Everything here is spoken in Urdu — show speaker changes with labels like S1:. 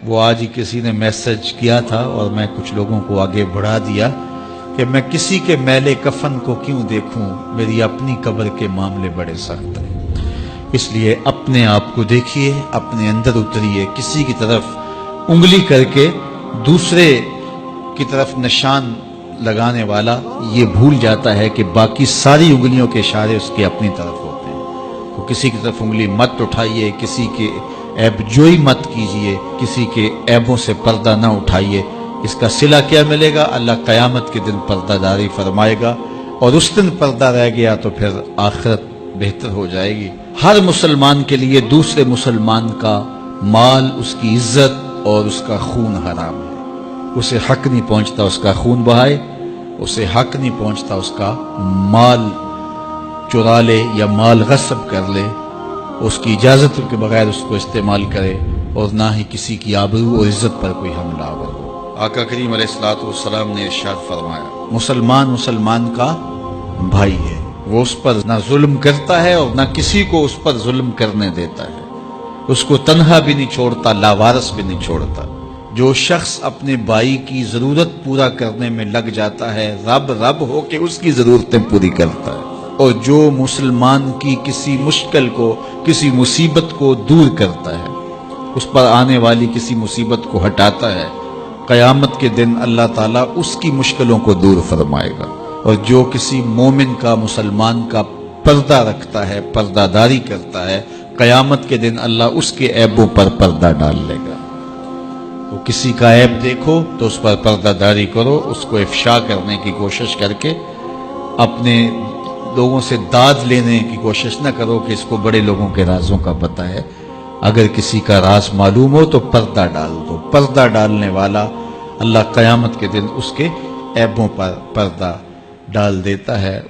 S1: وہ آج ہی کسی نے میسج کیا تھا اور میں کچھ لوگوں کو آگے بڑھا دیا کہ میں کسی کے میلے کفن کو کیوں دیکھوں، میری اپنی قبر کے معاملے بڑے سخت ہیں۔ اس لیے اپنے آپ کو دیکھیے، اپنے اندر اتریے۔ کسی کی طرف انگلی کر کے دوسرے کی طرف نشان لگانے والا یہ بھول جاتا ہے کہ باقی ساری انگلیوں کے اشارے اس کے اپنی طرف ہوتے ہیں۔ تو کسی کی طرف انگلی مت اٹھائیے، کسی کے عیب جوئی مت کیجیے، کسی کے عیبوں سے پردہ نہ اٹھائیے۔ اس کا صلہ کیا ملے گا؟ اللہ قیامت کے دن پردہ داری فرمائے گا، اور اس دن پردہ رہ گیا تو پھر آخرت بہتر ہو جائے گی۔ ہر مسلمان کے لیے دوسرے مسلمان کا مال، اس کی عزت اور اس کا خون حرام ہے۔ اسے حق نہیں پہنچتا اس کا خون بہائے، اسے حق نہیں پہنچتا اس کا مال چرا لے یا مال غصب کر لے، اس کی اجازت کے بغیر اس کو استعمال کرے، اور نہ ہی کسی کی آبرو اور عزت پر کوئی حملہ آور ہو۔ آقا کریم علیہ الصلوۃ والسلام نے ارشاد فرمایا، مسلمان کا بھائی ہے، وہ اس پر نہ ظلم کرتا ہے اور نہ کسی کو اس پر ظلم کرنے دیتا ہے، اس کو تنہا بھی نہیں چھوڑتا، لاوارث بھی نہیں چھوڑتا۔ جو شخص اپنے بھائی کی ضرورت پورا کرنے میں لگ جاتا ہے، رب ہو کے اس کی ضرورتیں پوری کرتا ہے، اور جو مسلمان کی کسی مشکل کو، کسی مصیبت کو دور کرتا ہے، اس پر آنے والی کسی مصیبت کو ہٹاتا ہے، قیامت کے دن اللہ تعالیٰ اس کی مشکلوں کو دور فرمائے گا۔ اور جو کسی مومن کا، مسلمان کا پردہ رکھتا ہے، پردہ داری کرتا ہے، قیامت کے دن اللہ اس کے عیبوں پر پردہ ڈال لے گا۔ تو کسی کا عیب دیکھو تو اس پر پردہ داری کرو، اس کو افشا کرنے کی کوشش کر کے اپنے لوگوں سے داد لینے کی کوشش نہ کرو کہ اس کو بڑے لوگوں کے رازوں کا پتہ ہے۔ اگر کسی کا راز معلوم ہو تو پردہ ڈال دو۔ پردہ ڈالنے والا اللہ قیامت کے دن اس کے عیبوں پر پردہ ڈال دیتا ہے۔